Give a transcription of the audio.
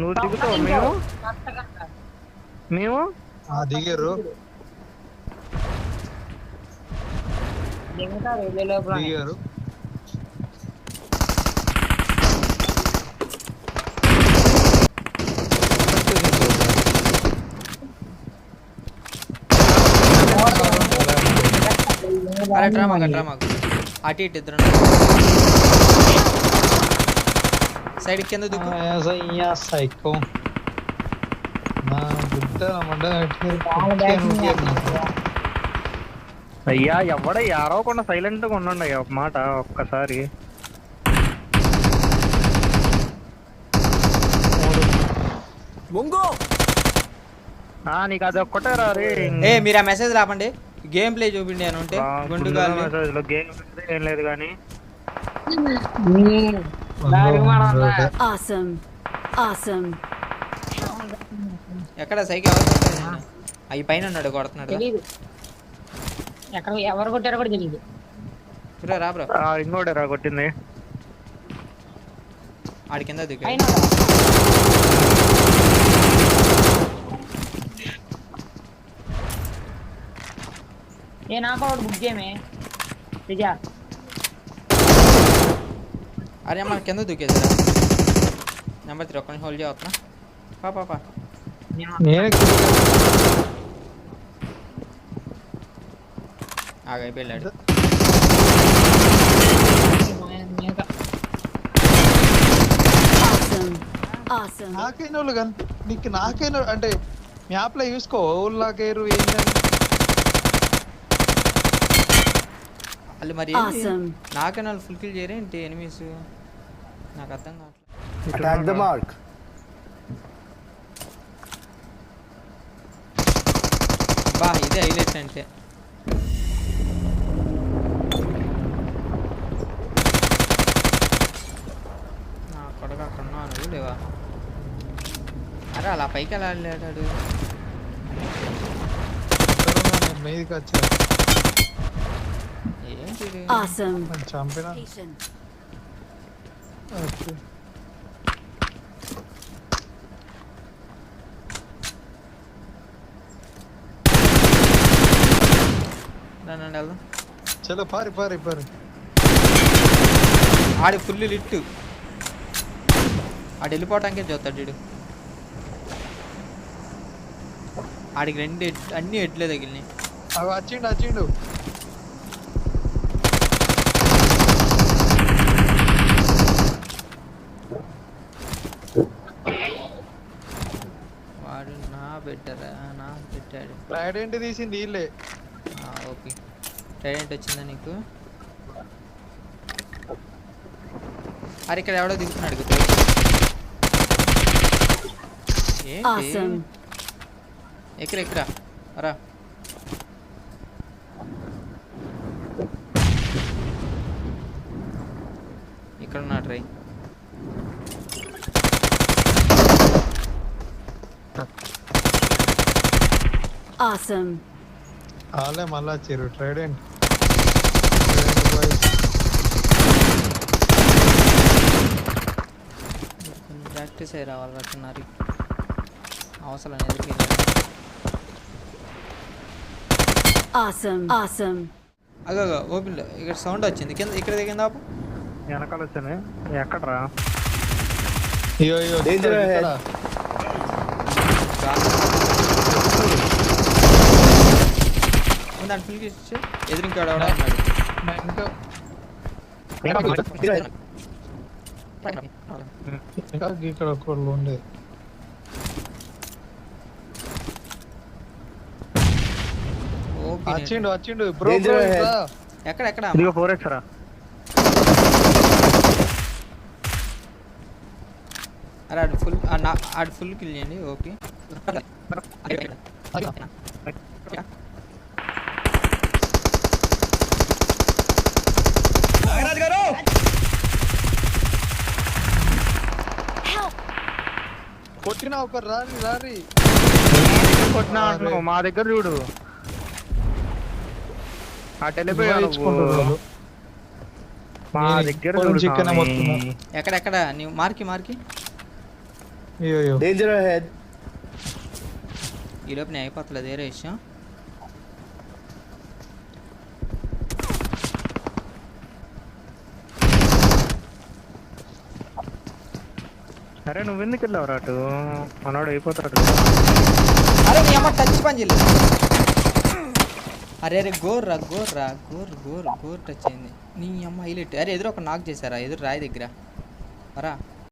నువ్వు దిగుతావు మేము మేము దిగారు దిగారు అటు ఇటు ఇద్దరు సైడ్ కింద దుక్కు సైకో నా బుద్ధ అయ్యా ఎవడ యారవకుండా సైలెంట్ గా ఉండండి అయ్యా ఒక మాట ఒక్కసారి. నీకు అది ఒక్కటే రా రే. మీరు ఆ మెసేజ్ రాపండి, గేమ్ ప్లే చూపిండి అని ఉంటే మెసేజ్ లో గేమ్ ఏం లేదు కానీ ఎక్కడ సైకిల్ అవి పైన ఉన్నాడు కొడుతున్నాడు. ఎక్కడ ఎవరు కొట్టారో కూడా తెలియదు. రా బ్రో ఇంకోటి రా కొట్టింది ఆడి కింద దిగు. ఏ నాకు ఒకటి బుక్ చేయమే విజయ. అరే మన కింద దూకేది నెంబర్ 3 ఒక్కని హోల్డ్ చేయవుతున్నా పాపా ఆగైపోయాడు. నాకైన వాళ్ళు నీకు నాకైనా అంటే మ్యాప్ లో చూసుకో ఊళ్ళాకేరు ఏంటని వాళ్ళు మరి నాకైనా వాళ్ళు ఫుల్ కిల్ చేయరేంటి ఎనిమీస్, నాకు అర్థం కావట్లేదు. బా ఇదే హైలైట్ అంటే నా కొడుకు అక్కడ ఉన్నాను లేవా. అరే అలా పైకి ఎలా వెళ్ళాడు మీదకి వచ్చా ఏంటి చంపినా. వెళ్దాం. చలో పారి పారి పారి. ఆడి ఫుల్ లిట్టు ఆడు వెళ్ళిపోవటానికే చూస్తాడు వీడు. ఆడికి అన్ని ఎడ్లే తగిలినాయి. అవి వచ్చిండు వాడు నా పెట్టారా నా పెట్టాడు. ట్రైడెంట్ తీసింది వీళ్ళే. ఓకే ట్రైడెంట్ వచ్చిందా నీకు? అరే ఇక్కడ ఎవడో దిగుతున్నాడు ఎక్కరా రా. ఇక్కడ ఉన్నా ట్రై. వాళ్ళే మళ్ళా వచ్చారు ట్రైడెంట్. ప్రాక్టీస్ అయ్యి రావాలి రట్టున్నారు అవసరం ఎదురుకి. అగో ఓపెన్ ఇక్కడ సౌండ్ వచ్చింది కింద ఇక్కడ దిగిందా వెనకాల వచ్చాను. ఎక్కడరా దాని ఫుల్కి ఇచ్చి ఎదురింకాడు అన్నాడు. ఇక్కడ ఒకళ్ళు ఉండే వచ్చిండు బ్రో. ఎక్కడ 4x రా. అరే ఆడు ఫుల్ కిల్ చేయండి. ఓకే కొట్టినా ఒక రారి కొట్టినా అంటున్నావు మా దగ్గర చూడు. ఆ టెలిపోయాడు మా దగ్గర ఎక్కడెక్కడ నీవు మార్కి అయ్యో Danger ahead. ఈ లోపు నేను అయిపోతలేదు వేరే విషయం. అరే నువ్వెందుకు వెళ్ళావు రాటు మనోడు అయిపోతాడు. అరే నీ అమ్మ టచ్ పని చేయలేదు. అరే అరే గోర్ టచ్ అయింది నీ అమ్మ హైలైట్. అరే ఎదురు ఒక నాక్ చేశారా ఎదురు రాయి దగ్గర. అరా